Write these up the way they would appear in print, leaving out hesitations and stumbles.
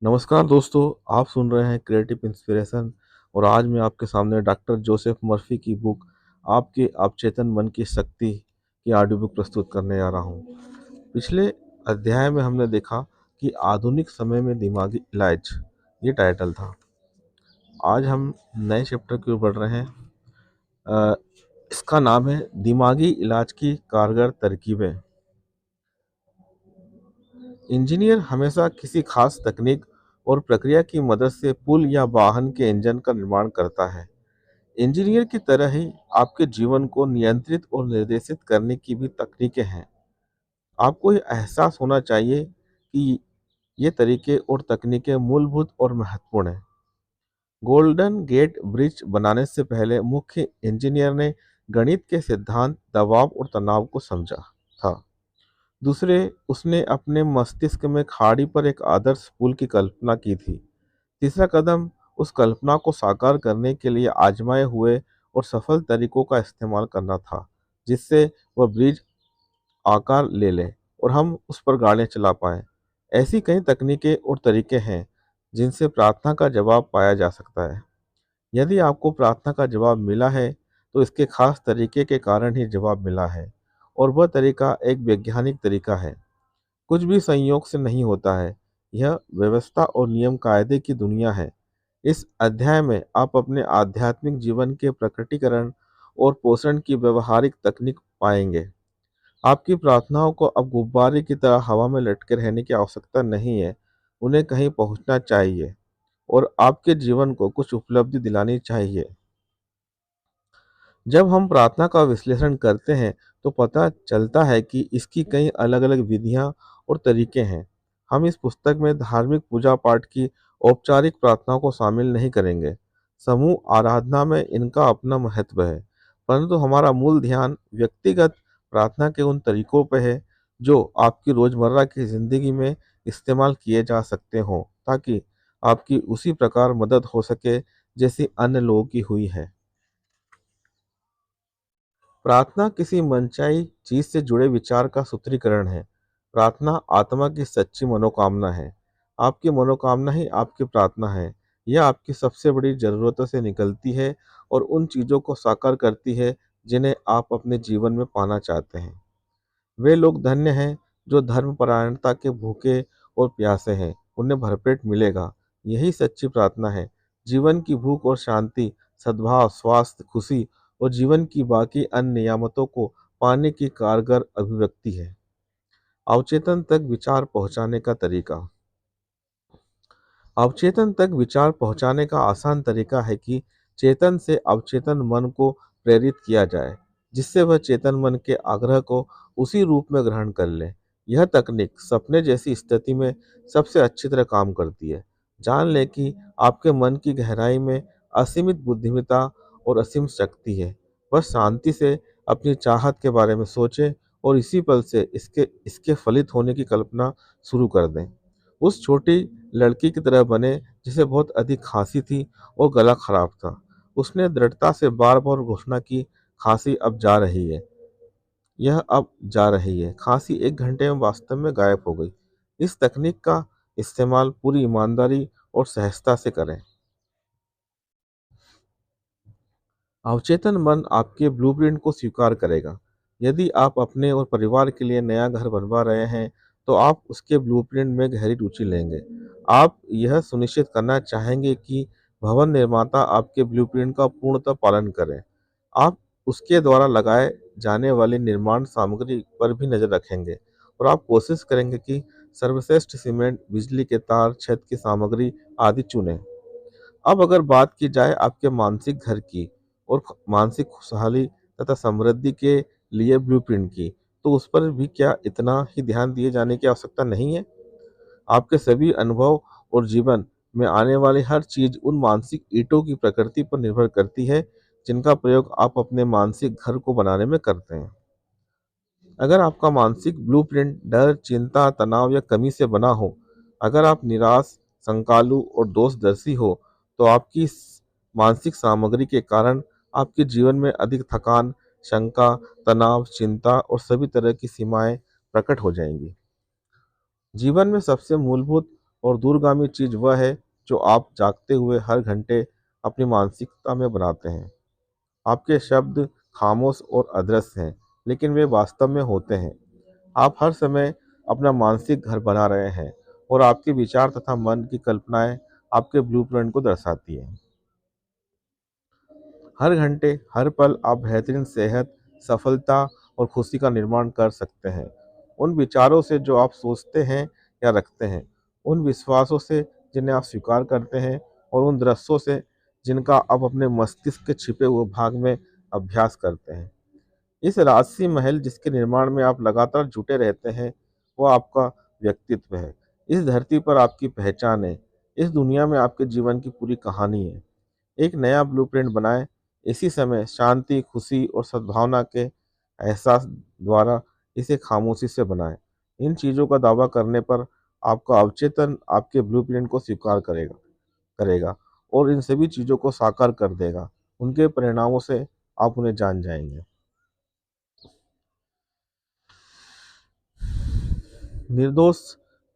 नमस्कार दोस्तों, आप सुन रहे हैं क्रिएटिव इंस्पिरेशन। और आज मैं आपके सामने डॉक्टर जोसेफ मर्फी की बुक आपके अवचेतन मन की शक्ति की ऑडियो बुक प्रस्तुत करने जा रहा हूँ। पिछले अध्याय में हमने देखा कि आधुनिक समय में दिमागी इलाज, ये टाइटल था। आज हम नए चैप्टर की ओर बढ़ रहे हैं। अ, इसका नाम है दिमागी इलाज की कारगर तरकीबें। इंजीनियर हमेशा किसी खास तकनीक और प्रक्रिया की मदद से पुल या वाहन के इंजन का निर्माण करता है। इंजीनियर की तरह ही आपके जीवन को नियंत्रित और निर्देशित करने की भी तकनीकें हैं। आपको ये एहसास होना चाहिए कि ये तरीके और तकनीकें मूलभूत और महत्वपूर्ण हैं। गोल्डन गेट ब्रिज बनाने से पहले मुख्य इंजीनियर ने गणित के सिद्धांत, दबाव और तनाव को समझा था। दूसरे, उसने अपने मस्तिष्क में खाड़ी पर एक आदर्श पुल की कल्पना की थी। तीसरा कदम उस कल्पना को साकार करने के लिए आजमाए हुए और सफल तरीकों का इस्तेमाल करना था, जिससे वह ब्रिज आकार ले ले और हम उस पर गाड़ियाँ चला पाएं। ऐसी कई तकनीकें और तरीके हैं जिनसे प्रार्थना का जवाब पाया जा सकता है। यदि आपको प्रार्थना का जवाब मिला है, तो इसके खास तरीके के कारण ही जवाब मिला है, और वह तरीका एक वैज्ञानिक तरीका है। कुछ भी संयोग से नहीं होता है। यह व्यवस्था और नियम कायदे की दुनिया है। इस अध्याय में आप अपने आध्यात्मिक जीवन के प्रकटीकरण और पोषण की व्यवहारिक तकनीक पाएंगे। आपकी प्रार्थनाओं को अब गुब्बारे की तरह हवा में लटके रहने की आवश्यकता नहीं है। उन्हें कहीं पहुंचना चाहिए और आपके जीवन को कुछ उपलब्धि दिलानी चाहिए। जब हम प्रार्थना का विश्लेषण करते हैं, तो पता चलता है कि इसकी कई अलग-अलग विधियां और तरीके हैं। हम इस पुस्तक में धार्मिक पूजा पाठ की औपचारिक प्रार्थनाओं को शामिल नहीं करेंगे। समूह आराधना में इनका अपना महत्व है, परंतु हमारा मूल ध्यान व्यक्तिगत प्रार्थना के उन तरीकों पर है जो आपकी रोजमर्रा की जिंदगी में इस्तेमाल किए जा सकते हों, ताकि आपकी उसी प्रकार मदद हो सके जैसी अन्य लोगों की हुई है। प्रार्थना किसी मनचाही चीज से जुड़े विचार का सूत्रीकरण है। प्रार्थना आत्मा की सच्ची मनोकामना है। आपकी मनोकामना ही आपकी प्रार्थना है। यह आपकी सबसे बड़ी जरूरतों से निकलती है और उन चीजों को साकार करती है जिन्हें आप अपने जीवन में पाना चाहते हैं। वे लोग धन्य हैं जो धर्मपरायणता के भूखे और प्यासे हैं, उन्हें भरपेट मिलेगा। यही सच्ची प्रार्थना है। जीवन की भूख और शांति, सद्भाव, स्वास्थ्य, खुशी और जीवन की बाकी अन्य नियामतों को पाने की कारगर अभिव्यक्ति है। अवचेतन तक विचार पहुंचाने का तरीका। अवचेतन तक विचार पहुंचाने का आसान तरीका है कि चेतन से अवचेतन मन को प्रेरित किया जाए, जिससे वह चेतन मन के आग्रह को उसी रूप में ग्रहण कर ले। यह तकनीक सपने जैसी स्थिति में सबसे अच्छी तरह काम करती है। जान लें कि आपके मन की गहराई में असीमित बुद्धिमत्ता और असीम शक्ति है। बस शांति से अपनी चाहत के बारे में सोचें और इसी पल से इसके इसके फलित होने की कल्पना शुरू कर दें। उस छोटी लड़की की तरह बने जिसे बहुत अधिक खांसी थी और गला खराब था। उसने दृढ़ता से बार बार घोषणा की, खांसी अब जा रही है, यह अब जा रही है। खांसी 1 घंटे में वास्तव में गायब हो गई। इस तकनीक का इस्तेमाल पूरी ईमानदारी और सहजता से करें। अवचेतन मन आपके ब्लूप्रिंट को स्वीकार करेगा। यदि आप अपने और परिवार के लिए नया घर बनवा रहे हैं, तो आप उसके ब्लूप्रिंट में गहरी रुचि लेंगे। आप यह सुनिश्चित करना चाहेंगे कि भवन निर्माता आपके ब्लूप्रिंट का पूर्णतः पालन करें। आप उसके द्वारा लगाए जाने वाली निर्माण सामग्री पर भी नज़र रखेंगे और आप कोशिश करेंगे कि सर्वश्रेष्ठ सीमेंट, बिजली के तार, छत की सामग्री आदि चुनें। अब अगर बात की जाए आपके मानसिक घर की और मानसिक खुशहाली तथा समृद्धि के लिए ब्लूप्रिंट की, तो उस पर भी क्या इतना ही ध्यान दिए जाने की आवश्यकता नहीं है? आपके सभी अनुभव और जीवन में आने वाली हर चीज उन मानसिक ईंटों की प्रकृति पर निर्भर करती है, जिनका प्रयोग आप अपने मानसिक घर को बनाने में करते हैं। अगर आपका मानसिक ब्लूप्रिंट डर, चिंता, तनाव या कमी से बना हो, अगर आप निराश, संकालु और दोषदर्शी हो, तो आपकी मानसिक सामग्री के कारण आपके जीवन में अधिक थकान, शंका, तनाव, चिंता और सभी तरह की सीमाएं प्रकट हो जाएंगी। जीवन में सबसे मूलभूत और दूरगामी चीज़ वह है जो आप जागते हुए हर घंटे अपनी मानसिकता में बनाते हैं। आपके शब्द खामोश और अदृश्य हैं, लेकिन वे वास्तव में होते हैं। आप हर समय अपना मानसिक घर बना रहे हैं और आपके विचार तथा मन की कल्पनाएं आपके ब्लूप्रिंट को दर्शाती हैं। हर घंटे, हर पल आप बेहतरीन सेहत, सफलता और खुशी का निर्माण कर सकते हैं। उन विचारों से जो आप सोचते हैं या रखते हैं, उन विश्वासों से जिन्हें आप स्वीकार करते हैं और उन दृश्यों से जिनका आप अपने मस्तिष्क के छिपे हुए भाग में अभ्यास करते हैं। इस राजसी महल जिसके निर्माण में आप लगातार जुटे रहते हैं, वो आपका व्यक्तित्व है। इस धरती पर आपकी पहचान है। इस दुनिया में आपके जीवन की पूरी कहानी है। एक नया ब्लूप्रिंट बनाएं, इसी समय शांति, खुशी और सद्भावना के एहसास द्वारा इसे खामोशी से बनाएं। इन चीज़ों का दावा करने पर आपका अवचेतन आपके ब्लूप्रिंट को स्वीकार करेगा करेगा और इन सभी चीज़ों को साकार कर देगा। उनके परिणामों से आप उन्हें जान जाएंगे। निर्दोष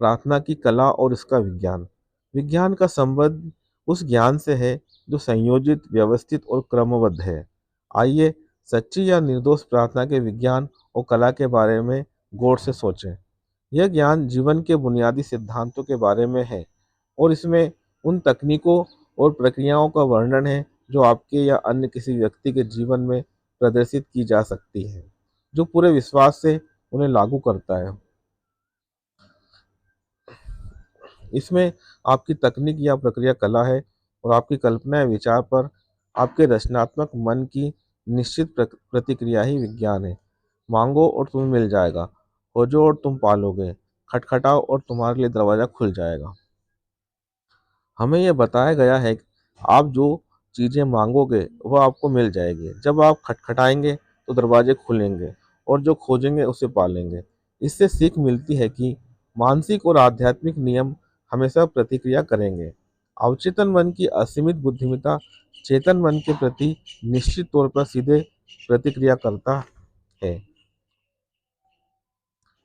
प्रार्थना की कला और इसका विज्ञान। विज्ञान का संबंध उस ज्ञान से है जो संयोजित, व्यवस्थित और क्रमबद्ध है। आइए सच्ची या निर्दोष प्रार्थना के विज्ञान और कला के बारे में गौर से सोचें। यह ज्ञान जीवन के बुनियादी सिद्धांतों के बारे में है और इसमें उन तकनीकों और प्रक्रियाओं का वर्णन है जो आपके या अन्य किसी व्यक्ति के जीवन में प्रदर्शित की जा सकती है, जो पूरे विश्वास से उन्हें लागू करता है। इसमें आपकी तकनीक या प्रक्रिया कला है और आपकी कल्पना या विचार पर आपके रचनात्मक मन की निश्चित प्रतिक्रिया ही विज्ञान है। मांगो और तुम्हें मिल जाएगा, खोजो और तुम पालोगे, खटखटाओ और तुम्हारे लिए दरवाज़ा खुल जाएगा। हमें यह बताया गया है कि आप जो चीज़ें मांगोगे वह आपको मिल जाएगी। जब आप खटखटाएंगे तो दरवाजे खुलेंगे और जो खोजेंगे उसे पालेंगे। इससे सीख मिलती है कि मानसिक और आध्यात्मिक नियम हमेशा प्रतिक्रिया करेंगे। अवचेतन मन की असीमित बुद्धिमत्ता चेतन मन के प्रति निश्चित तौर पर सीधे प्रतिक्रिया करता है।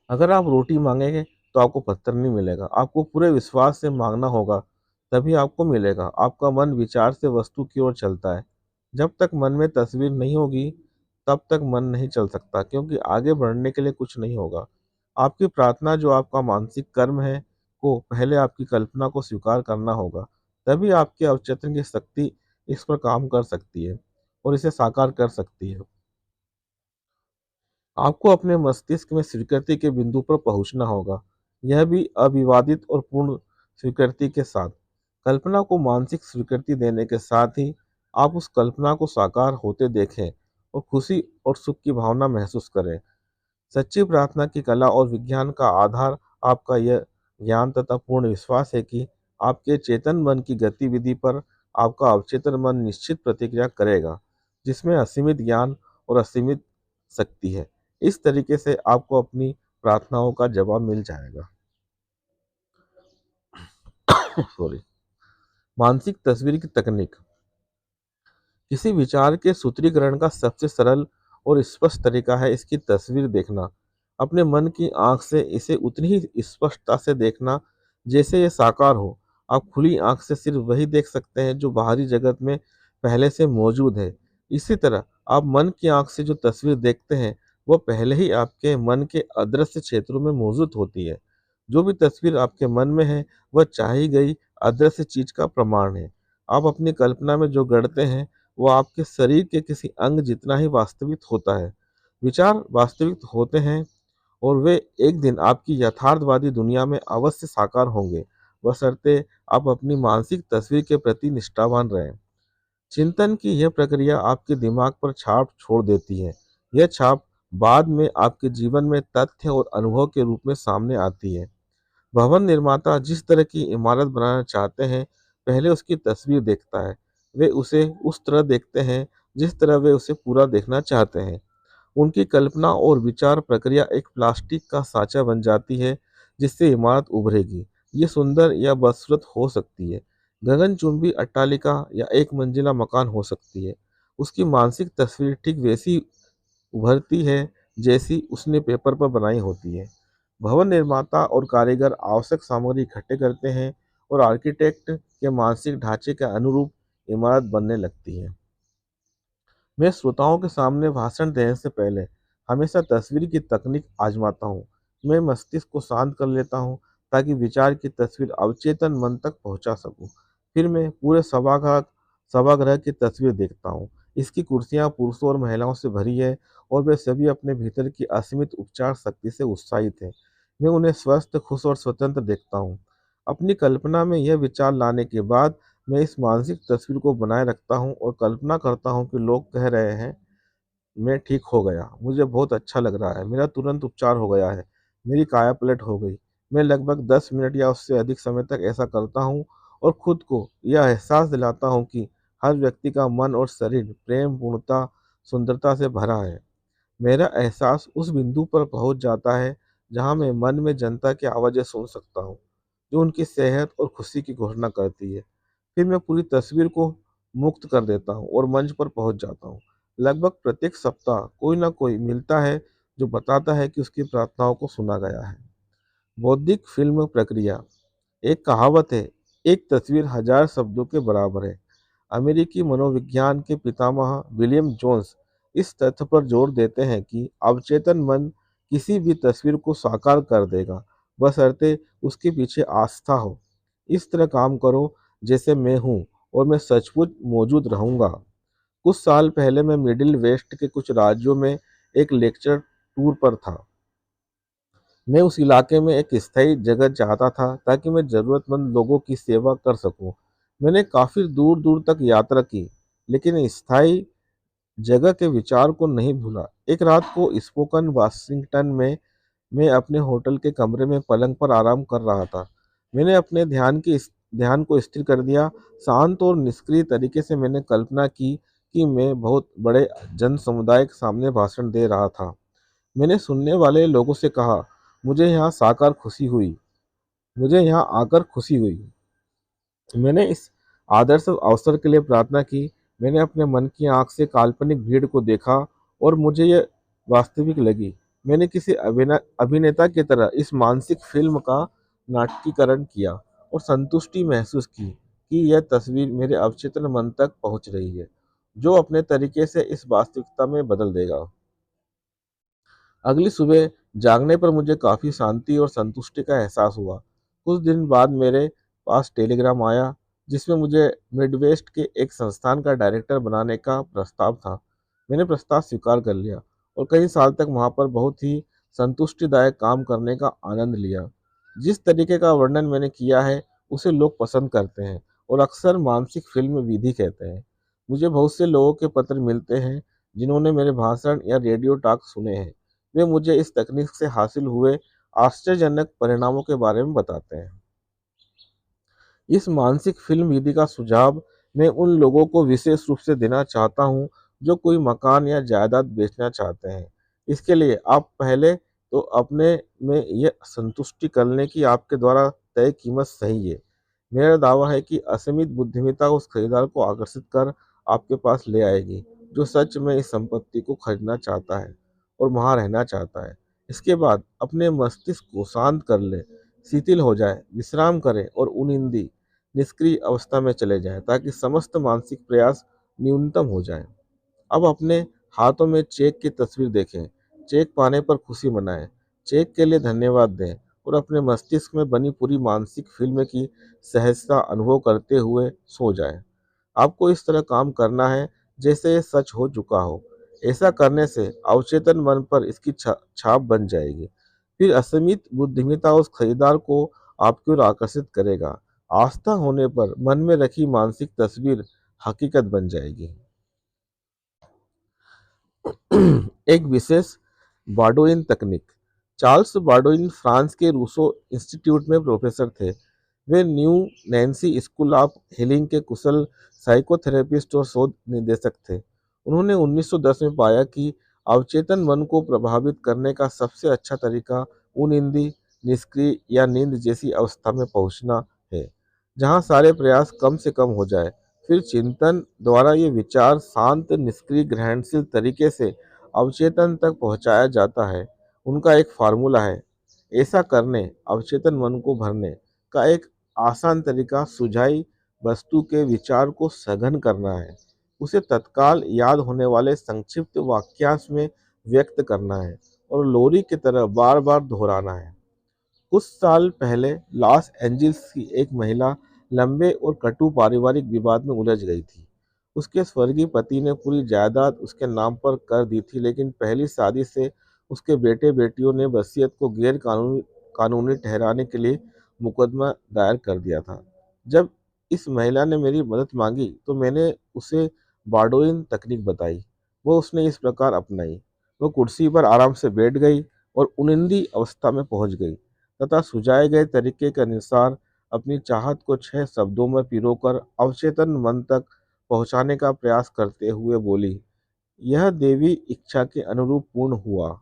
अगर आप रोटी मांगेंगे तो आपको पत्थर नहीं मिलेगा। आपको पूरे विश्वास से मांगना होगा, तभी आपको मिलेगा। आपका मन विचार से वस्तु की ओर चलता है। जब तक मन में तस्वीर नहीं होगी, तब तक मन नहीं चल सकता, क्योंकि आगे बढ़ने के लिए कुछ नहीं होगा। आपकी प्रार्थना, जो आपका मानसिक कर्म है, को पहले आपकी कल्पना को स्वीकार करना होगा। तभी आपके अवचेतन की शक्ति इस पर काम कर सकती है और इसे साकार कर सकती है। आपको अपने मस्तिष्क में स्वीकृति के बिंदु पर पहुंचना होगा, यह भी अविवादित और पूर्ण स्वीकृति के साथ। कल्पना को मानसिक स्वीकृति देने के साथ ही आप उस कल्पना को साकार होते देखें और खुशी और सुख की भावना महसूस करें। सच्ची प्रार्थना की कला और विज्ञान का आधार आपका यह ज्ञान तथा पूर्ण विश्वास है कि आपके चेतन मन की गतिविधि पर आपका अवचेतन मन निश्चित प्रतिक्रिया करेगा, जिसमें असीमित ज्ञान और असीमित शक्ति है। इस तरीके से आपको अपनी प्रार्थनाओं का जवाब मिल जाएगा। सॉरी। मानसिक तस्वीर की तकनीक। किसी विचार के सूत्रीकरण का सबसे सरल और स्पष्ट तरीका है इसकी तस्वीर देखना। अपने मन की आंख से इसे उतनी ही स्पष्टता से देखना जैसे ये साकार हो। आप खुली आंख से सिर्फ वही देख सकते हैं जो बाहरी जगत में पहले से मौजूद है। इसी तरह आप मन की आंख से जो तस्वीर देखते हैं, वह पहले ही आपके मन के अदृश्य क्षेत्रों में मौजूद होती है। जो भी तस्वीर आपके मन में है, वह चाही गई अदृश्य चीज का प्रमाण है। आप अपनी कल्पना में जो गढ़ते हैं, वो आपके शरीर के किसी अंग जितना ही वास्तविक होता है। विचार वास्तविक होते हैं और वे एक दिन आपकी यथार्थवादी दुनिया में अवश्य साकार होंगे, बशर्ते आप अपनी मानसिक तस्वीर के प्रति निष्ठावान रहें। चिंतन की यह प्रक्रिया आपके दिमाग पर छाप छोड़ देती है। यह छाप बाद में आपके जीवन में तथ्य और अनुभव के रूप में सामने आती है। भवन निर्माता जिस तरह की इमारत बनाना चाहते हैं, पहले उसकी तस्वीर देखता है। वे उसे उस तरह देखते हैं जिस तरह वे उसे पूरा देखना चाहते हैं। उनकी कल्पना और विचार प्रक्रिया एक प्लास्टिक का साँचा बन जाती है जिससे इमारत उभरेगी। ये सुंदर या बदसूरत हो सकती है, गगनचुंबी अट्टालिका या एक मंजिला मकान हो सकती है। उसकी मानसिक तस्वीर ठीक वैसी उभरती है जैसी उसने पेपर पर बनाई होती है। भवन निर्माता और कारीगर आवश्यक सामग्री इकट्ठे करते हैं और आर्किटेक्ट के मानसिक ढांचे के अनुरूप इमारत बनने लगती है। मैं श्रोताओं के सामने भाषण देने से पहले हमेशा तस्वीर की तकनीक आजमाता हूँ। मैं मस्तिष्क को शांत कर लेता हूँ ताकि विचार की तस्वीर अवचेतन मन तक पहुँचा सकूँ। फिर मैं पूरे सभागार की तस्वीर देखता हूँ। इसकी कुर्सियाँ पुरुषों और महिलाओं से भरी है और वे सभी अपने भीतर की असीमित उपचार शक्ति से उत्साहित हैं। मैं उन्हें स्वस्थ, खुश और स्वतंत्र देखता हूँ। अपनी कल्पना में यह विचार लाने के बाद मैं इस मानसिक तस्वीर को बनाए रखता हूँ और कल्पना करता हूँ कि लोग कह रहे हैं, मैं ठीक हो गया, मुझे बहुत अच्छा लग रहा है, मेरा तुरंत उपचार हो गया है, मेरी काया पलट हो गई। मैं लगभग 10 मिनट या उससे अधिक समय तक ऐसा करता हूँ और खुद को यह एहसास दिलाता हूँ कि हर व्यक्ति का मन और शरीर प्रेम, पूर्णता, सुंदरता से भरा है। मेरा एहसास उस बिंदु पर पहुंच जाता है जहां मैं मन में जनता की आवाज़ें सुन सकता हूँ, जो उनकी सेहत और खुशी की घोषणा करती है। फिर मैं पूरी तस्वीर को मुक्त कर देता हूँ और मंच पर पहुंच जाता हूँ। लगभग प्रत्येक सप्ताह कोई ना कोई मिलता है जो बताता है कि उसकी प्रार्थनाओं को सुना गया है। बौद्धिक फिल्म प्रक्रिया। एक कहावत है, एक तस्वीर हजार शब्दों के बराबर है। अमेरिकी मनोविज्ञान के पितामह विलियम जोन्स इस तथ्य पर जोर देते हैं कि अवचेतन मन किसी भी तस्वीर को साकार कर देगा, बशर्ते उसके पीछे आस्था हो। इस तरह काम करो जैसे मैं हूँ और मैं सचमुच मौजूद रहूँगा। कुछ साल पहले मैं मिडिल वेस्ट के कुछ राज्यों में एक लेक्चर टूर पर था। मैं उस इलाके में एक स्थायी जगह चाहता था ताकि मैं ज़रूरतमंद लोगों की सेवा कर सकूं। मैंने काफ़ी दूर दूर तक यात्रा की, लेकिन स्थायी जगह के विचार को नहीं भूला। एक रात को स्पोकन वाशिंगटन में मैं अपने होटल के कमरे में पलंग पर आराम कर रहा था। मैंने अपने ध्यान को स्थिर कर दिया। शांत और निष्क्रिय तरीके से मैंने कल्पना की कि मैं बहुत बड़े जन समुदाय के सामने भाषण दे रहा था। मैंने सुनने वाले लोगों से कहा, मुझे यहाँ आकर खुशी हुई। मैंने इस आदर्श अवसर के लिए प्रार्थना की। मैंने अपने मन की आँख से काल्पनिक भीड़ को देखा और मुझे यह वास्तविक लगी। मैंने किसी अभिनेता की तरह इस मानसिक फ़िल्म का नाटकीकरण किया और संतुष्टि महसूस की कि यह तस्वीर मेरे अवचेतन मन तक पहुँच रही है, जो अपने तरीके से इस वास्तविकता में बदल देगा। अगली सुबह जागने पर मुझे काफ़ी शांति और संतुष्टि का एहसास हुआ। कुछ दिन बाद मेरे पास टेलीग्राम आया जिसमें मुझे मिडवेस्ट के एक संस्थान का डायरेक्टर बनाने का प्रस्ताव था। मैंने प्रस्ताव स्वीकार कर लिया और कई साल तक वहाँ पर बहुत ही संतुष्टिदायक काम करने का आनंद लिया। जिस तरीके का वर्णन मैंने किया है उसे लोग पसंद करते हैं और अक्सर मानसिक फिल्म विधि कहते हैं। मुझे बहुत से लोगों के पत्र मिलते हैं जिन्होंने मेरे भाषण या रेडियो टॉक सुने हैं। वे मुझे इस तकनीक से हासिल हुए आश्चर्यजनक परिणामों के बारे में बताते हैं। इस मानसिक फिल्म विधि का सुझाव मैं उन लोगों को विशेष रूप से देना चाहता हूं जो कोई मकान या जायदाद बेचना चाहते हैं। इसके लिए आप पहले तो अपने में यह संतुष्टि कर लें कि आपके द्वारा तय कीमत सही है। मेरा दावा है कि असीमित बुद्धिमत्ता उस खरीदार को आकर्षित कर आपके पास ले आएगी जो सच में इस संपत्ति को खरीदना चाहता है और वहाँ रहना चाहता है। इसके बाद अपने मस्तिष्क को शांत कर लें, शिथिल हो जाए, विश्राम करें और उनिंदी निष्क्रिय अवस्था में चले जाएं ताकि समस्त मानसिक प्रयास न्यूनतम हो जाएं। अब अपने हाथों में चेक की तस्वीर देखें, चेक पाने पर खुशी मनाएं, चेक के लिए धन्यवाद दें और अपने मस्तिष्क में बनी पूरी मानसिक फिल्म की सहजता अनुभव करते हुए सो जाएं। आपको इस तरह काम करना है जैसे ये सच हो चुका हो। ऐसा करने से अवचेतन मन पर इसकी छाप बन जाएगी। फिर असीमित बुद्धिमत्ता उस खरीदार को आपकी ओर आकर्षित करेगा। आस्था होने पर मन में रखी मानसिक तस्वीर हकीकत बन जाएगी। एक विशेष बारडोइन तकनीक। चार्ल्स बारडोइन फ्रांस के रूसो इंस्टीट्यूट में प्रोफेसर थे। वे New Nancy school of healing के कुशल साइकोथेरेपिस्ट और शोध निदेशक थे। उन्होंने 1910 में पाया कि अवचेतन मन को प्रभावित करने का सबसे अच्छा तरीका उनिंदी, निष्क्रिय या नींद जैसी अवस्था में पहुंचना है, जहां सारे प्रयास कम से कम हो जाए। फिर चिंतन द्वारा ये विचार शांत, निष्क्रिय, ग्रहणशील तरीके से अवचेतन तक पहुंचाया जाता है। उनका एक फार्मूला है, ऐसा करने अवचेतन मन को भरने का एक आसान तरीका सुझाई वस्तु के विचार को सघन करना है, उसे तत्काल याद होने वाले संक्षिप्त वाक्यांश में व्यक्त करना है और लोरी की तरह बार बार दोहराना है। कुछ साल पहले लॉस एंजिल्स की एक महिला लंबे और कटु पारिवारिक विवाद में उलझ गई थी। उसके स्वर्गीय पति ने पूरी जायदाद उसके नाम पर कर दी थी, लेकिन पहली शादी से उसके बेटे बेटियों ने वसीयत को गैर कानूनी कानूनी ठहराने के लिए मुकदमा दायर कर दिया था। जब इस महिला ने मेरी मदद मांगी तो मैंने उसे बारडोइन तकनीक बताई। वो उसने इस प्रकार अपनाई। वो कुर्सी पर आराम से बैठ गई और उनिंदी अवस्था में पहुंच गई तथा सुझाए गए तरीके के अनुसार अपनी चाहत को 6 शब्दों में पिरोकर अवचेतन मन तक पहुंचाने का प्रयास करते हुए बोली, यह देवी इच्छा के अनुरूप पूर्ण हुआ।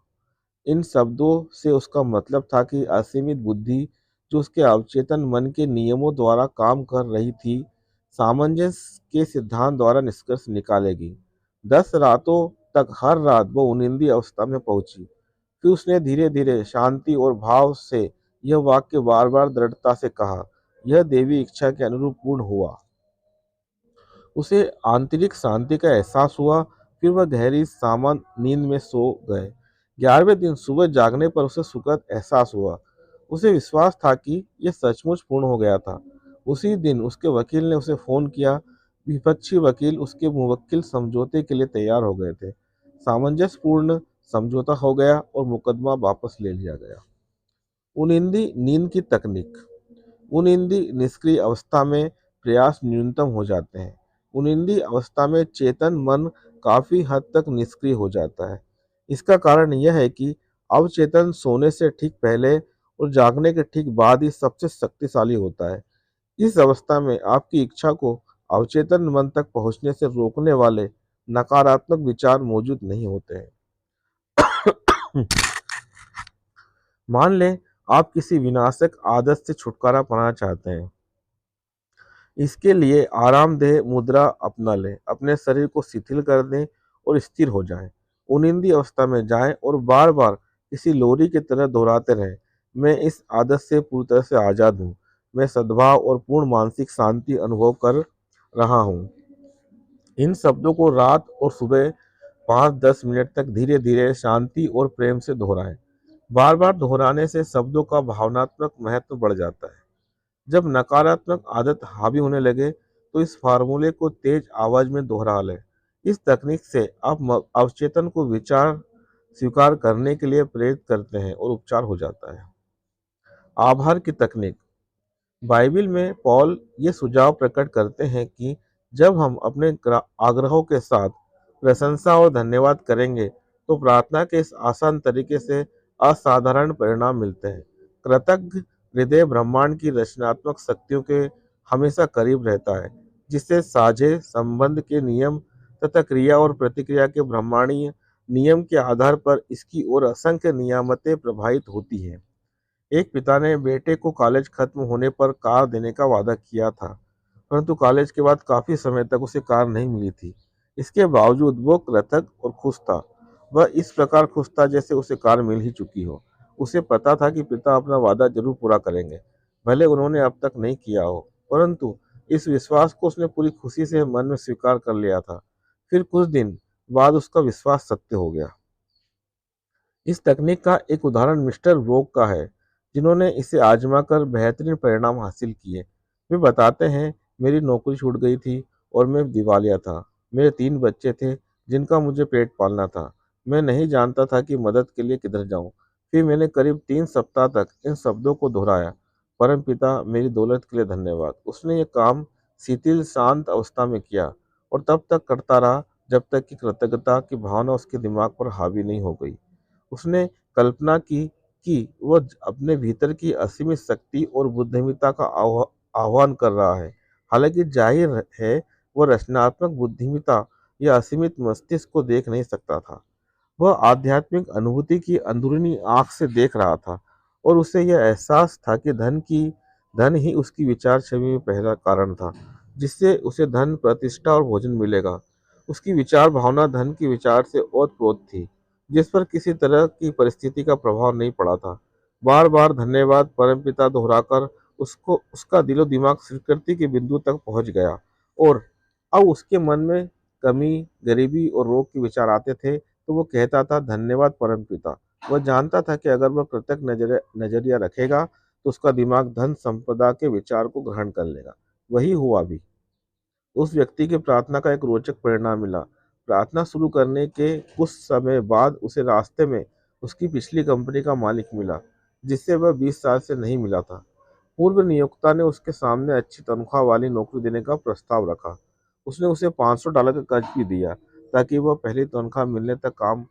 इन शब्दों से उसका मतलब था कि असीमित बुद्धि जो उसके अवचेतन मन के नियमों द्वारा काम कर रही थी, सामंजस्य के सिद्धांत द्वारा निष्कर्ष निकालेगी। 10 रातों तक हर रात वो उनिंदी अवस्था में पहुंची। फिर उसने धीरे धीरे शांति और भाव से यह वाक्य बार बार दृढ़ता से कहा, यह देवी इच्छा के अनुरूप पूर्ण हुआ। उसे आंतरिक शांति का एहसास हुआ। फिर वह गहरी सामान्य नींद में सो गए। 11वें दिन सुबह जागने पर उसे सुखद एहसास हुआ। उसे विश्वास था कि यह सचमुच पूर्ण हो गया था। उसी दिन उसके वकील ने उसे फोन किया। विपक्षी वकील उसके मुवक्किल समझौते के लिए तैयार हो गए थे। सामंजस्यपूर्ण समझौता हो गया और मुकदमा वापस ले लिया गया। उनिंदी नींद की तकनीक। उनिंदी निष्क्रिय अवस्था में प्रयास न्यूनतम हो जाते हैं। उनिंदी अवस्था में चेतन मन काफी हद तक निष्क्रिय हो जाता है। इसका कारण यह है कि अवचेतन सोने से ठीक पहले और जागने के ठीक बाद ही सबसे शक्तिशाली होता है। इस अवस्था में आपकी इच्छा को अवचेतन मन तक पहुंचने से रोकने वाले नकारात्मक विचार मौजूद नहीं होते हैं। मान लें आप किसी विनाशक आदत से छुटकारा पाना चाहते हैं। इसके लिए आरामदेह मुद्रा अपना लें, अपने शरीर को शिथिल कर दें और स्थिर हो जाएं। उनिंदी अवस्था में जाएं और बार बार किसी लोरी की तरह दोहराते रहें, मैं इस आदत से पूरी तरह से आज़ाद हूँ। मैं सद्भाव और पूर्ण मानसिक शांति अनुभव कर रहा हूँ। इन शब्दों को रात और सुबह 5-10 मिनट तक धीरे धीरे शांति और प्रेम से दोहराएं। बार बार दोहराने से शब्दों का भावनात्मक महत्व बढ़ जाता है। जब नकारात्मक आदत हावी होने लगे तो इस फार्मूले को तेज आवाज में दोहरा लें। इस तकनीक से आप अवचेतन को विचार स्वीकार करने के लिए प्रेरित करते हैं और उपचार हो जाता है। आभार की तकनीक। बाइबिल में पॉल ये सुझाव प्रकट करते हैं कि जब हम अपने आग्रहों के साथ प्रशंसा और धन्यवाद करेंगे तो प्रार्थना के इस आसान तरीके से असाधारण परिणाम मिलते हैं। कृतज्ञ हृदय ब्रह्मांड की रचनात्मक शक्तियों के हमेशा करीब रहता है, जिससे साझे संबंध के नियम तथा क्रिया और प्रतिक्रिया के ब्रह्मांडीय नियम के आधार पर इसकी ओर असंख्य नियामतें प्रभावित होती हैं। एक पिता ने बेटे को कॉलेज खत्म होने पर कार देने का वादा किया था, परंतु कॉलेज के बाद काफी समय तक उसे कार नहीं मिली थी। इसके बावजूद वो कृतज्ञ और खुश था। वह इस प्रकार खुश था जैसे उसे कार मिल ही चुकी हो। उसे पता था कि पिता अपना वादा जरूर पूरा करेंगे, भले उन्होंने अब तक नहीं किया हो, परंतु इस विश्वास को उसने पूरी खुशी से मन में स्वीकार कर लिया था। फिर कुछ दिन बाद उसका विश्वास सत्य हो गया। इस तकनीक का एक उदाहरण मिस्टर ब्रोक का है, जिन्होंने इसे आजमा कर बेहतरीन परिणाम हासिल किए। वे बताते हैं, मेरी नौकरी छूट गई थी और मैं दिवालिया था। मेरे 3 बच्चे थे जिनका मुझे पेट पालना था। मैं नहीं जानता था कि मदद के लिए किधर जाऊं। फिर मैंने करीब 3 सप्ताह तक इन शब्दों को दोहराया, परम पिता मेरी दौलत के लिए धन्यवाद। उसने ये काम शिथिल शांत अवस्था में किया और तब तक करता रहा जब तक कि कृतज्ञता की भावना उसके दिमाग पर हावी नहीं हो गई। उसने कल्पना की कि वह अपने भीतर की असीमित शक्ति और बुद्धिमत्ता का आह्वान कर रहा है। हालांकि जाहिर है वह रचनात्मक बुद्धिमत्ता या असीमित मस्तिष्क को देख नहीं सकता था। वह आध्यात्मिक अनुभूति की अंदरूनी आंख से देख रहा था और उसे यह एहसास था कि धन ही उसकी विचार छवि में पहला कारण था, जिससे उसे धन, प्रतिष्ठा और भोजन मिलेगा। उसकी विचार भावना धन की विचार से ओतप्रोत थी, जिस पर किसी तरह की परिस्थिति का प्रभाव नहीं पड़ा था। बार बार धन्यवाद परमपिता दोहराकर उसको उसका दिलो दिमाग स्वीकृति के बिंदु तक पहुंच गया। और अब उसके मन में कमी, गरीबी और रोग के विचार आते थे तो वो कहता था, धन्यवाद परमपिता। वह जानता था कि अगर वह कृतज्ञ नजरिया रखेगा तो उसका दिमाग धन संपदा के विचार को ग्रहण कर लेगा। वही हुआ भी। उस व्यक्ति के प्रार्थना का एक रोचक परिणाम मिला। प्रार्थना शुरू करने के कुछ समय बाद उसे रास्ते में उसकी पिछली कंपनी का मालिक मिला, जिससे वह 20 साल से नहीं मिला था। पूर्व नियोक्ता ने उसके सामने अच्छी तनख्वाह वाली नौकरी देने का प्रस्ताव रखा। उसने उसे $500 का कर्ज भी दिया ताकि वह पहली तनख्वाह मिलने तक काम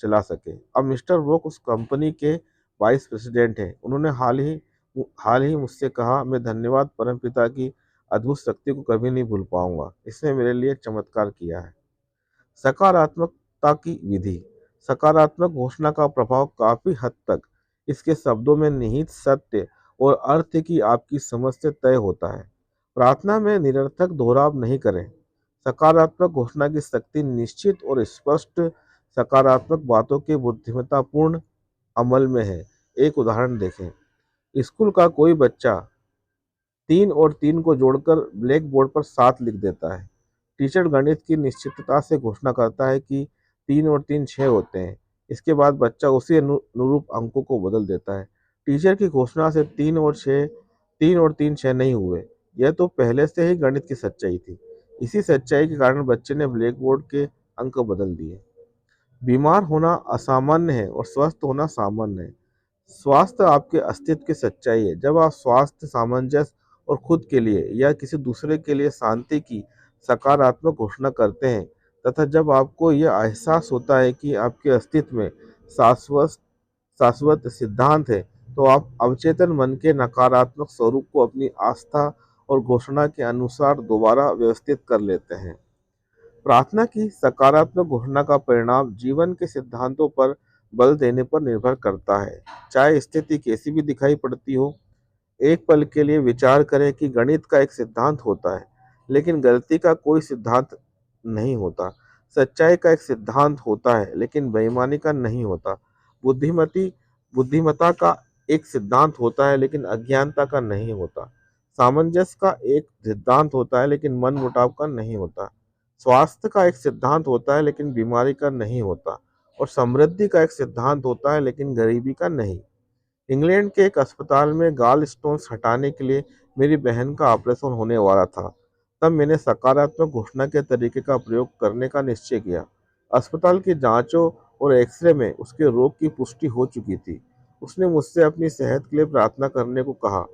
चला सके। अब मिस्टर वोक उस कंपनी के वाइस प्रेसिडेंट हैं। उन्होंने हाल ही मुझसे कहा, मैं धन्यवाद परमपिता की अद्भुत शक्ति को कभी नहीं भूल पाऊंगा। इसने मेरे लिए चमत्कार किया है। सकारात्मकता की विधि। सकारात्मक घोषणा का प्रभाव काफी हद तक इसके शब्दों में निहित सत्य और अर्थ की आपकी समझ से तय होता है। प्रार्थना में निरर्थक दोहराव नहीं करें। सकारात्मक घोषणा की शक्ति निश्चित और स्पष्ट सकारात्मक बातों के बुद्धिमत्तापूर्ण अमल में है। एक उदाहरण देखें। स्कूल का कोई बच्चा 3 और 3 को जोड़कर ब्लैक बोर्ड पर 7 लिख देता है। टीचर गणित की निश्चितता से घोषणा करता है कि 3 और 3 6 होते हैं। इसके बाद बच्चा उसी अनुरूप अंकों को बदल देता है। टीचर की घोषणा से 3 और 3 6 नहीं हुए। यह तो पहले से ही गणित की सच्चाई थी। इसी सच्चाई के कारण बच्चे ने ब्लैक बोर्ड के अंक बदल दिए। बीमार होना असामान्य है और स्वस्थ होना सामान्य है। स्वास्थ्य आपके अस्तित्व की सच्चाई है। जब आप स्वास्थ्य, सामंजस्य और खुद के लिए या किसी दूसरे के लिए शांति की सकारात्मक घोषणा करते हैं तथा जब आपको यह एहसास होता है कि आपके अस्तित्व में शाश्वत शाश्वत सिद्धांत है, तो आप अवचेतन मन के नकारात्मक स्वरूप को अपनी आस्था और घोषणा के अनुसार दोबारा व्यवस्थित कर लेते हैं। प्रार्थना की सकारात्मक घोषणा का परिणाम जीवन के सिद्धांतों पर बल देने पर निर्भर करता है, चाहे स्थिति कैसी भी दिखाई पड़ती हो। एक पल के लिए विचार करें कि गणित का एक सिद्धांत होता है, लेकिन गलती का कोई सिद्धांत नहीं होता। सच्चाई का एक सिद्धांत होता है, लेकिन बेईमानी का नहीं होता। बुद्धिमती बुद्धिमत्ता का एक सिद्धांत होता है, लेकिन अज्ञानता का नहीं होता। सामंजस्य का एक सिद्धांत होता है, लेकिन मन मुटाव का नहीं होता। स्वास्थ्य का एक सिद्धांत होता है, लेकिन बीमारी का नहीं होता। और समृद्धि का एक सिद्धांत होता है, लेकिन गरीबी का नहीं। इंग्लैंड के एक अस्पताल में गाल स्टोन्स हटाने के लिए मेरी बहन का ऑपरेशन होने वाला था। तब मैंने सकारात्मक घोषणा के तरीके का प्रयोग करने का निश्चय किया। अस्पताल की जांचों और एक्सरे में उसके रोग की पुष्टि हो चुकी थी। उसने मुझसे अपनी सेहत के लिए प्रार्थना करने को कहा।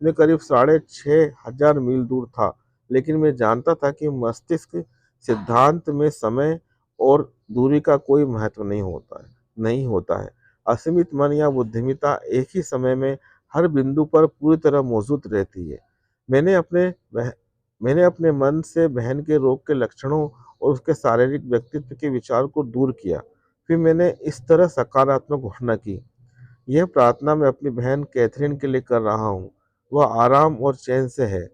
मैं करीब 6,500 मील दूर था, लेकिन मैं जानता था कि मस्तिष्क सिद्धांत में समय और दूरी का कोई महत्व नहीं होता है। असीमित मन या बुद्धिमत्ता एक ही समय में हर बिंदु पर पूरी तरह मौजूद रहती है। मैंने अपने बह, मैंने अपने मन से बहन के रोग के लक्षणों और उसके शारीरिक व्यक्तित्व के विचार को दूर किया। फिर मैंने इस तरह सकारात्मक घोषणा की, यह प्रार्थना मैं अपनी बहन कैथरीन के लिए कर रहा हूँ। वह आराम और चैन से है,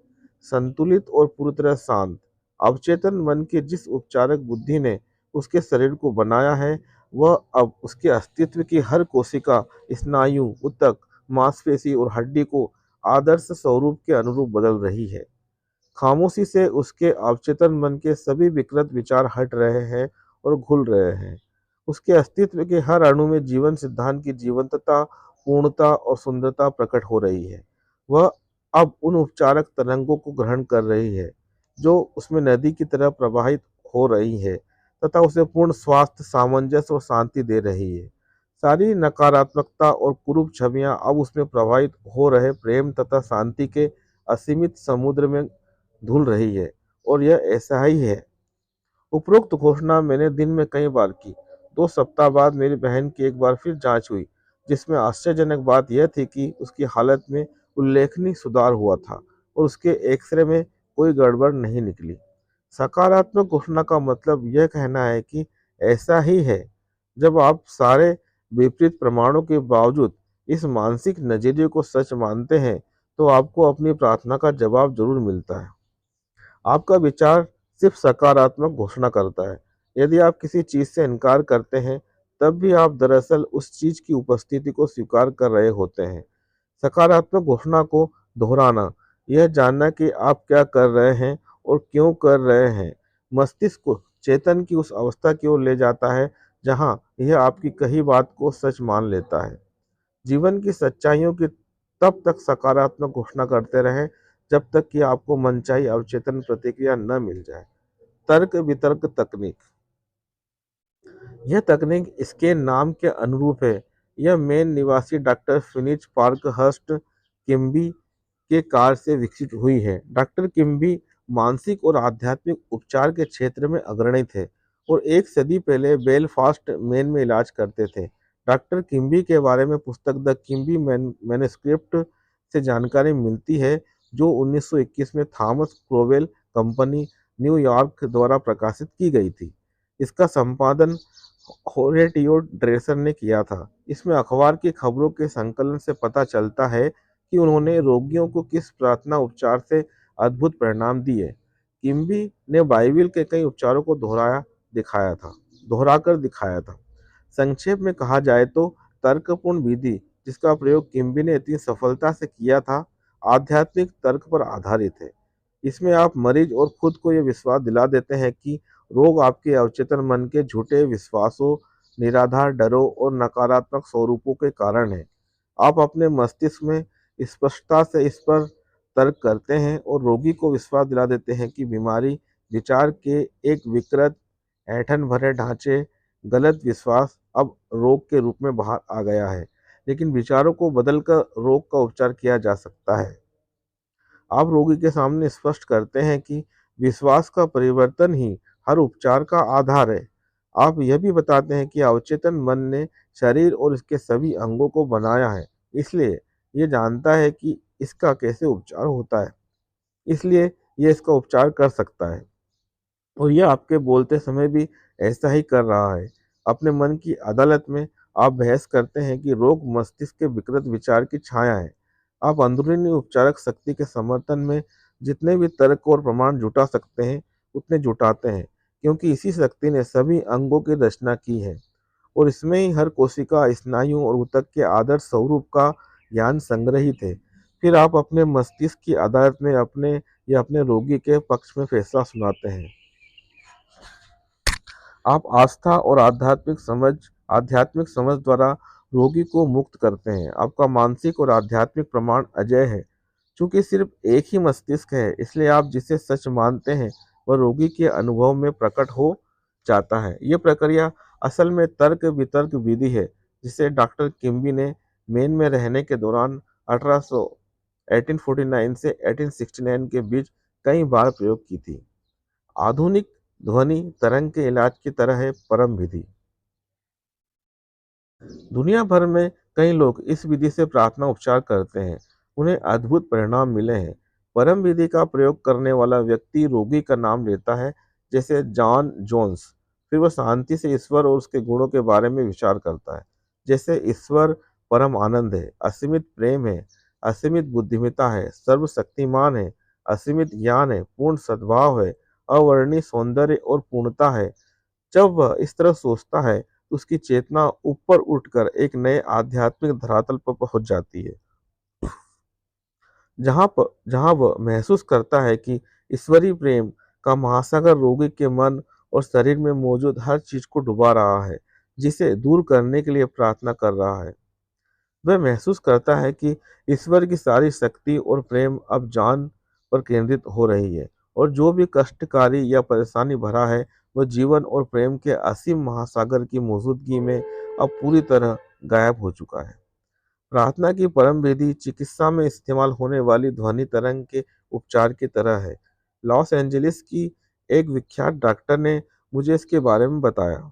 संतुलित और पूरी तरह शांत। अवचेतन मन की जिस उपचारक बुद्धि ने उसके शरीर को बनाया है, वह अब उसके अस्तित्व की हर कोशिका, स्नायु, ऊतक, मांसपेशी और हड्डी को आदर्श स्वरूप के अनुरूप बदल रही है। खामोशी से उसके अवचेतन मन के सभी विकृत विचार हट रहे हैं और घुल रहे हैं। उसके अस्तित्व के हर अणु में जीवन सिद्धांत की जीवंतता, पूर्णता और सुंदरता प्रकट हो रही है। वह अब उन उपचारक तरंगों को ग्रहण कर रही है जो उसमें नदी की तरह प्रवाहित हो रही है तथा उसे पूर्ण स्वास्थ्य, सामंजस्य और शांति दे रही है। सारी नकारात्मकता और कुरूप छवियां अब उसमें प्रवाहित हो रहे प्रेम तथा शांति के असीमित समुद्र में धुल रही है। और यह ऐसा ही है। उपरोक्त घोषणा मैंने दिन में कई बार की। 2 सप्ताह बाद मेरी बहन की एक बार फिर जांच हुई, जिसमें आश्चर्यजनक बात यह थी कि उसकी हालत में उल्लेखनीय सुधार हुआ था और उसके एक्सरे में कोई गड़बड़ नहीं निकली। सकारात्मक घोषणा का मतलब यह कहना है कि ऐसा ही है। जब आप सारे विपरीत प्रमाणों के बावजूद इस मानसिक नजरिए को सच मानते हैं, तो आपको अपनी प्रार्थना का जवाब जरूर मिलता है। आपका विचार सिर्फ सकारात्मक घोषणा करता है। यदि आप किसी चीज से इनकार करते हैं, तब भी आप दरअसल उस चीज की उपस्थिति को स्वीकार कर रहे होते हैं। सकारात्मक घोषणा को दोहराना, यह जानना कि आप क्या कर रहे हैं और क्यों कर रहे हैं, मस्तिष्क को चेतन की उस अवस्था की ओर ले जाता है जहां यह आपकी कही बात को सच मान लेता है। जीवन की सच्चाइयों की तब तक सकारात्मक घोषणा करते रहें जब तक कि आपको मनचाही अवचेतन प्रतिक्रिया न मिल जाए। तर्क वितर्क तकनीक, यह तकनीक इसके नाम के अनुरूप है। यह मेन निवासी डॉक्टर फिनिच पार्कहर्स्ट किम्बी के कार्य से विकसित हुई है। डॉक्टर किम्बी मानसिक और आध्यात्मिक उपचार के क्षेत्र में अग्रणी थे और एक सदी पहले बेलफास्ट मेन में इलाज करते थे। डॉक्टर किम्बी के बारे में पुस्तक द किम्बी मैन्युस्क्रिप्ट से जानकारी मिलती है, जो 1921 में थॉमस क्रोवेल कंपनी, न्यूयॉर्क द्वारा प्रकाशित की गई थी। इसका संपादन होरेटियो ड्रेसर ने किया था। इसमें अखबार की खबरों के संकलन से पता चलता है कि उन्होंने रोगियों को किस प्रार्थना उपचार से अद्भुत परिणाम दिए। किम्बी ने बाइबिल के कई उपचारों को दोहराकर दिखाया था। संक्षेप में कहा जाए तो तर्कपूर्ण विधि जिसका प्रयोग किम्बी ने इतनी सफलता से किया था, आध्यात्मिक तर्क पर आधारित है। इसमें आप मरीज और खुद को यह विश्वास दिला देते हैं कि रोग आपके अवचेतन मन के झूठे विश्वासों, निराधार डरों और नकारात्मक स्वरूपों के कारण है। आप अपने मस्तिष्क में स्पष्टता से इस पर तर्क करते हैं और रोगी को विश्वास दिला देते हैं कि बीमारी विचार के एक विकृत, ऐंठन भरे ढांचे, गलत विश्वास अब रोग के रूप में बाहर आ गया है, लेकिन विचारों को बदलकर रोग का उपचार किया जा सकता है। आप रोगी के सामने स्पष्ट करते हैं कि विश्वास का परिवर्तन ही हर उपचार का आधार है। आप यह भी बताते हैं कि अवचेतन मन ने शरीर और इसके सभी अंगों को बनाया है, इसलिए ये जानता है कि इसका कैसे उपचार होता है, इसलिए ये इसका उपचार कर सकता है। और यह आपके बोलते समय भी ऐसा ही कर रहा है। अपने मन की अदालत में आप बहस करते हैं कि रोग मस्तिष्क के विकृत विचार की छाया है। आप अंदरूनी उपचारक शक्ति के समर्थन में जितने भी तर्क और प्रमाण जुटा सकते हैं, उतने जुटाते हैं, क्योंकि इसी शक्ति ने सभी अंगों की रचना की है और इसमें ही हर कोशिका, स्नायु और ऊतक के आदर्श स्वरूप का ज्ञान संग्रहित है। फिर आप अपने मस्तिष्क की अदालत में अपने या अपने रोगी के पक्ष में फैसला सुनाते हैं। आप आस्था और आध्यात्मिक समझ द्वारा रोगी को मुक्त करते हैं। आपका मानसिक और आध्यात्मिक प्रमाण अजेय है। चूंकि सिर्फ एक ही मस्तिष्क है, इसलिए आप जिसे सच मानते हैं वह रोगी के अनुभव में प्रकट हो जाता है। ये प्रक्रिया असल में तर्क वितर्क विधि है, जिसे डॉक्टर किम्बी ने मेन में रहने के दौरान 1849 से 1869 के बीच कई बार प्रयोग की थी। आधुनिक ध्वनि तरंग के इलाज की तरह है परम विधि। दुनिया भर में कई लोग इस विधि से प्रार्थना उपचार करते हैं। उन्हें अद्भुत परिणाम मिले हैं। परम विधि का प्रयोग करने वाला व्यक्ति रोगी का नाम लेता है, जैसे जॉन जोन्स। फिर वह शांति से ईश्वर और उसके गुणों के बारे में विचार करता है, जैसे ईश्वर परम आनंद है, असीमित प्रेम है, असीमित बुद्धिमत्ता है, सर्वशक्तिमान है, असीमित ज्ञान है, पूर्ण सद्भाव है, अवर्णनीय सौंदर्य और पूर्णता है। जब वह इस तरह सोचता है, तो उसकी चेतना ऊपर उठकर एक नए आध्यात्मिक धरातल पर पहुंच जाती है, जहां वह महसूस करता है कि ईश्वरीय प्रेम का महासागर रोगी के मन और शरीर में मौजूद हर चीज को डुबा रहा है, जिसे दूर करने के लिए प्रार्थना कर रहा है। वह महसूस करता है कि ईश्वर की सारी शक्ति और प्रेम अब जान पर केंद्रित हो रही है, और जो भी कष्टकारी या परेशानी भरा है, वह जीवन और प्रेम के असीम महासागर की मौजूदगी में अब पूरी तरह गायब हो चुका है। प्रार्थना की परम विधि चिकित्सा में इस्तेमाल होने वाली ध्वनि तरंग के उपचार की तरह है। लॉस एंजलिस की एक विख्यात डॉक्टर ने मुझे इसके बारे में बताया।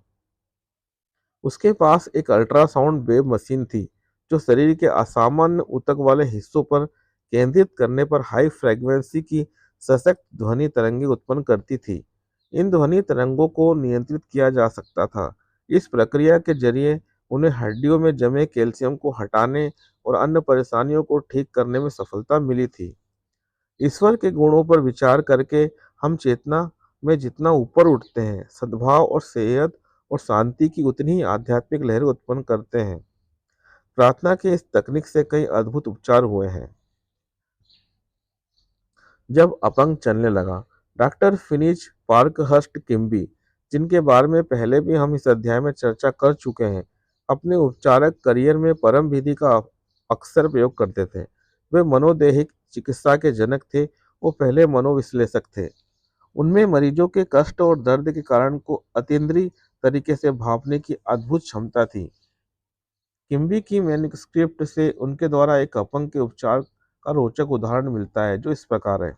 उसके पास एक अल्ट्रासाउंड वेव मशीन थी, जो शरीर के असामान्य ऊतक वाले हिस्सों पर केंद्रित करने पर हाई फ्रीक्वेंसी की सशक्त ध्वनि तरंगें उत्पन्न करती थी। इन ध्वनि तरंगों को नियंत्रित किया जा सकता था। इस प्रक्रिया के जरिए उन्हें हड्डियों में जमे कैल्शियम को हटाने और अन्य परेशानियों को ठीक करने में सफलता मिली थी। ईश्वर के गुणों पर विचार करके हम चेतना में जितना ऊपर उठते हैं, सद्भाव और सेहत और शांति की उतनी ही आध्यात्मिक लहरें उत्पन्न करते हैं। प्रार्थना के इस तकनीक से कई अद्भुत उपचार हुए हैं। जब अपंग चलने लगा, डॉक्टर फिनिच पार्कहर्स्ट किम्बी, जिनके बारे में पहले भी हम इस अध्याय में चर्चा कर चुके हैं, अपने उपचारक करियर में परम विधि का अक्सर प्रयोग करते थे। वे मनोदैहिक चिकित्सा के जनक थे। वो पहले मनोविश्लेषक थे। उनमें मरीजों के कष्ट और दर्द के कारण को अतीन्द्रिय तरीके से भांपने की अद्भुत क्षमता थी। किम्बी की मैन्युस्क्रिप्ट से उनके द्वारा एक अपंग के उपचार का रोचक उदाहरण मिलता है, जो इस प्रकार है।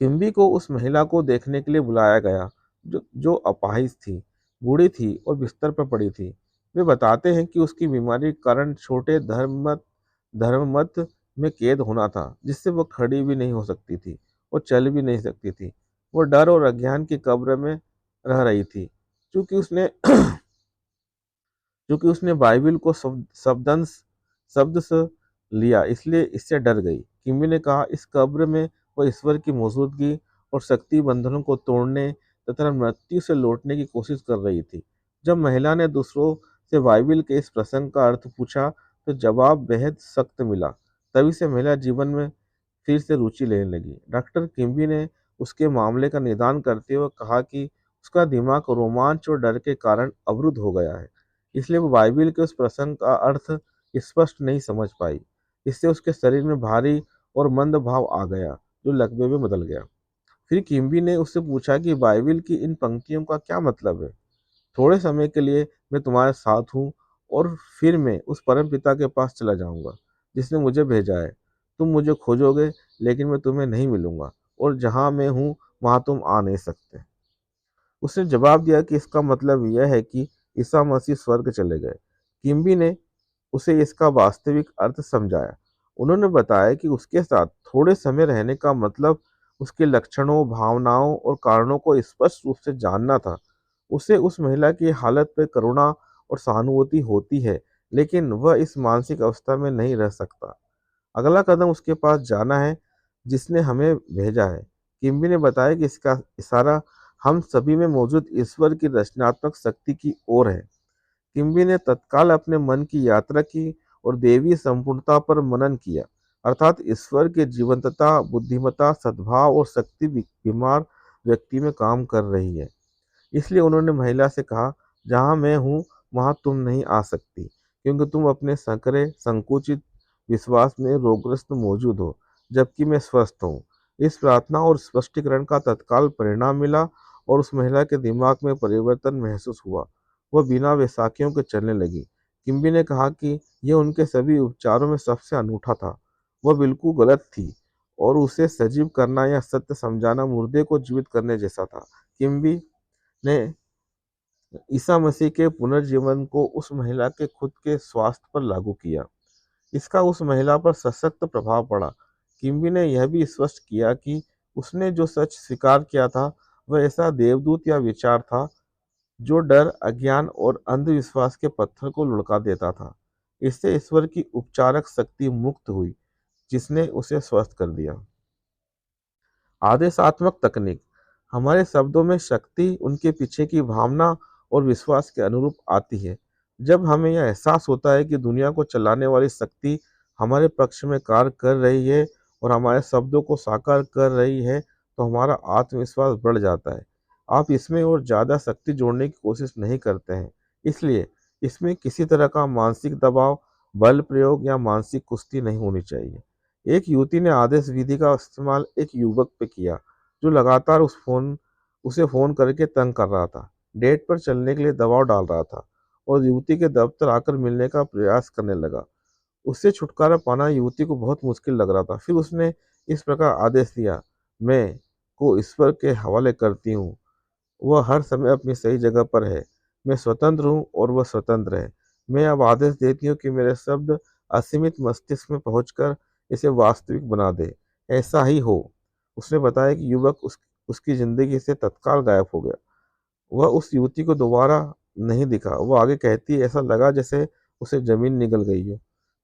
किम्बी को उस महिला को देखने के लिए बुलाया गया जो अपाहिज थी, बूढ़ी थी और बिस्तर पर पड़ी थी। वे बताते हैं कि उसकी बीमारी के कारण छोटे धर्ममत में कैद होना था, जिससे वो खड़ी भी नहीं हो सकती थी और चल भी नहीं सकती थी। वो डर और अज्ञान की कब्र में रह रही थी। चूंकि उसने क्योंकि उसने बाइबिल को शब्द से लिया, इसलिए इससे डर गई। किमी ने कहा, इस कब्र में वह ईश्वर की मौजूदगी और शक्ति बंधनों को तोड़ने तथा मृत्यु से लौटने की कोशिश कर रही थी। जब महिला ने दूसरों से बाइबिल के इस प्रसंग का अर्थ पूछा, तो जवाब बेहद सख्त मिला। तभी से महिला जीवन में फिर से रुचि लेने लगी। डॉक्टर किम्बी ने उसके मामले का निदान करते हुए कहा कि उसका दिमाग रोमांच और डर के कारण अवरुद्ध हो गया है, इसलिए वो बाइबिल के उस प्रसंग का अर्थ स्पष्ट नहीं समझ पाई। इससे उसके शरीर में भारी और मंद भाव आ गया, जो लकवे में बदल गया। फिर किम्बी ने उससे पूछा कि बाइबिल की इन पंक्तियों का क्या मतलब है। थोड़े समय के लिए मैं तुम्हारे साथ हूँ और फिर मैं उस परम पिता के पास चला जाऊंगा जिसने मुझे भेजा है। तुम मुझे खोजोगे, लेकिन मैं तुम्हें नहीं मिलूंगा, और जहाँ मैं हूँ वहाँ तुम आ नहीं सकते। उसने जवाब दिया कि इसका मतलब यह है कि ईसा मसीह स्वर्ग चले गए। किम्बी ने उसे इसका वास्तविक अर्थ समझाया। उन्होंने बताया कि उसके साथ थोड़े समय रहने का मतलब उसके लक्षणों, भावनाओं और कारणों को स्पष्ट रूप से जानना था। उसे उस महिला की हालत पर करुणा और सहानुभूति होती है, लेकिन वह इस मानसिक अवस्था में नहीं रह सकता। अगला कदम उसके पास जाना है जिसने हमें भेजा है। किम्बी ने बताया कि इसका इशारा हम सभी में मौजूद ईश्वर की रचनात्मक शक्ति की ओर है। किम्बी ने तत्काल अपने मन की यात्रा की और देवी संपूर्णता पर मनन किया, अर्थात ईश्वर की जीवंतता, बुद्धिमत्ता, सद्भाव और शक्ति बीमार व्यक्ति में काम कर रही है। इसलिए उन्होंने महिला से कहा, जहाँ मैं हूँ वहाँ तुम नहीं आ सकती, क्योंकि तुम अपने संकरे संकुचित विश्वास में रोगग्रस्त मौजूद हो, जबकि मैं स्वस्थ हूँ। इस प्रार्थना और स्पष्टीकरण का तत्काल परिणाम मिला और उस महिला के दिमाग में परिवर्तन महसूस हुआ। वह बिना वैसाखियों के चलने लगी। किम्बी ने कहा कि यह उनके सभी उपचारों में सबसे अनूठा था। वह बिल्कुल गलत थी और उसे सजीव करना या सत्य समझाना मुर्दे को जीवित करने जैसा था। किम्बी ने ईसा मसीह के पुनर्जीवन को उस महिला के खुद के स्वास्थ्य पर लागू किया। इसका उस महिला पर सशक्त प्रभाव पड़ा। किम्बी ने यह भी स्पष्ट किया कि उसने जो सच स्वीकार किया था, वह ऐसा देवदूत या विचार था जो डर, अज्ञान और अंधविश्वास के पत्थर को लुढ़का देता था। इससे ईश्वर की उपचारक शक्ति मुक्त हुई, जिसने उसे स्वस्थ कर दिया। आदेशात्मक तकनीक हमारे शब्दों में शक्ति उनके पीछे की भावना और विश्वास के अनुरूप आती है। जब हमें यह एहसास होता है कि दुनिया को चलाने वाली शक्ति हमारे पक्ष में कार्य कर रही है और हमारे शब्दों को साकार कर रही है, तो हमारा आत्मविश्वास बढ़ जाता है। आप इसमें और ज़्यादा शक्ति जोड़ने की कोशिश नहीं करते हैं। इसलिए इसमें किसी तरह का मानसिक दबाव, बल प्रयोग या मानसिक कुश्ती नहीं होनी चाहिए। एक युवती ने आदेश विधि का इस्तेमाल एक युवक पे किया, जो लगातार उसे फ़ोन करके तंग कर रहा था, डेट पर चलने के लिए दबाव डाल रहा था और युवती के दफ्तर आकर मिलने का प्रयास करने लगा। उससे छुटकारा पाना युवती को बहुत मुश्किल लग रहा था। फिर उसने इस प्रकार आदेश दिया, मैं को ईश्वर के हवाले करती हूँ। वह हर समय अपनी सही जगह पर है। मैं स्वतंत्र हूँ और वह स्वतंत्र है। मैं अब आदेश देती हूँ कि मेरे शब्द असीमित मस्तिष्क में पहुंचकर इसे वास्तविक बना दे। ऐसा ही हो। उसने बताया कि युवक उसकी जिंदगी से तत्काल गायब हो गया। वह उस युवती को दोबारा नहीं दिखा। वो आगे कहती है, ऐसा लगा जैसे उसे जमीन निगल गई हो।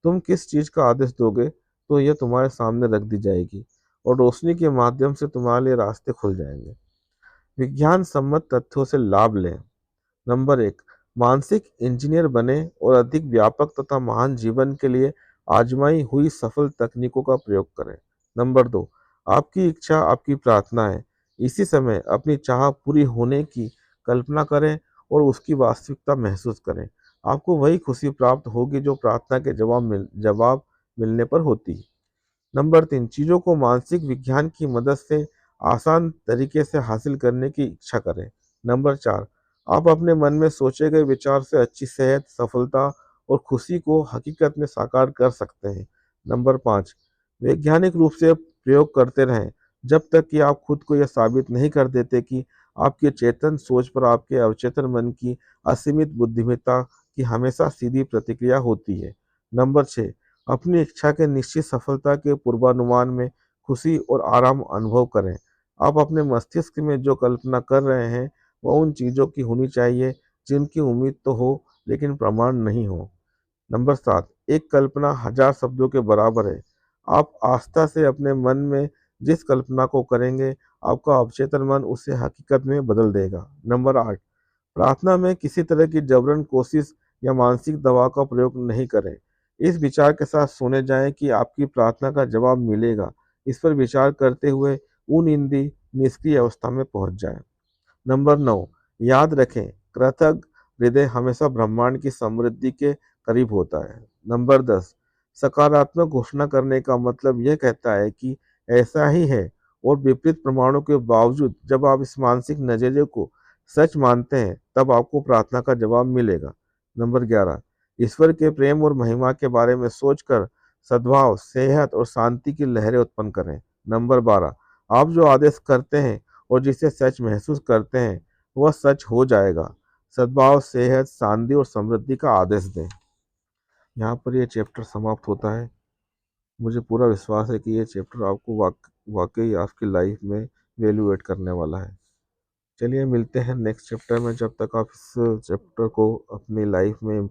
तुम किस चीज का आदेश दोगे, तो यह तुम्हारे सामने रख दी जाएगी और रोशनी के माध्यम से तुम्हारे लिए रास्ते खुल जाएंगे। विज्ञान सम्मत तथ्यों से लाभ लें। नंबर 1, मानसिक इंजीनियर बने और अधिक व्यापक तथा महान जीवन के लिए आजमाई हुई सफल तकनीकों का प्रयोग करें। नंबर 2, आपकी इच्छा आपकी प्रार्थना है। इसी समय अपनी चाह पूरी होने की कल्पना करें और उसकी वास्तविकता महसूस करें। आपको वही खुशी प्राप्त होगी जो प्रार्थना के जवाब मिलने पर होती है। नंबर 3, चीज़ों को मानसिक विज्ञान की मदद से आसान तरीके से हासिल करने की इच्छा करें। नंबर 4, आप अपने मन में सोचे गए विचार से अच्छी सेहत, सफलता और खुशी को हकीकत में साकार कर सकते हैं। नंबर 5, वैज्ञानिक रूप से प्रयोग करते रहें जब तक कि आप खुद को यह साबित नहीं कर देते कि आपके चेतन सोच पर आपके अवचेतन मन की असीमित बुद्धिमत्ता की हमेशा सीधी प्रतिक्रिया होती है। नंबर 6, अपनी इच्छा के निश्चित सफलता के पूर्वानुमान में खुशी और आराम अनुभव करें। आप अपने मस्तिष्क में जो कल्पना कर रहे हैं, वह उन चीज़ों की होनी चाहिए जिनकी उम्मीद तो हो, लेकिन प्रमाण नहीं हो। नंबर 7, एक कल्पना हज़ार शब्दों के बराबर है। आप आस्था से अपने मन में जिस कल्पना को करेंगे, आपका अवचेतन मन उसे हकीकत में बदल देगा। नंबर 8, प्रार्थना में किसी तरह की जबरन कोशिश या मानसिक दबाव का प्रयोग नहीं करें। इस विचार के साथ सोने जाएं कि आपकी प्रार्थना का जवाब मिलेगा। इस पर विचार करते हुए नींदी निष्क्रिय अवस्था में पहुंच जाएं। नंबर 9, याद रखें, कृतज्ञ हृदय हमेशा ब्रह्मांड की समृद्धि के करीब होता है। नंबर 10, सकारात्मक घोषणा करने का मतलब यह कहता है कि ऐसा ही है और विपरीत प्रमाणों के बावजूद जब आप इस मानसिक नजरिए को सच मानते हैं, तब आपको प्रार्थना का जवाब मिलेगा। नंबर 11, ईश्वर के प्रेम और महिमा के बारे में सोचकर सद्भाव, सेहत और शांति की लहरें उत्पन्न करें। नंबर 12, आप जो आदेश करते हैं और जिसे सच महसूस करते हैं, वह सच हो जाएगा। सद्भाव, सेहत, शांति और समृद्धि का आदेश दें। यहाँ पर ये चैप्टर समाप्त होता है। मुझे पूरा विश्वास है कि ये चैप्टर आपको वाकई आपकी लाइफ में वैल्यू ऐड करने वाला है। चलिए मिलते हैं नेक्स्ट चैप्टर में। जब तक आप इस चैप्टर को अपनी लाइफ में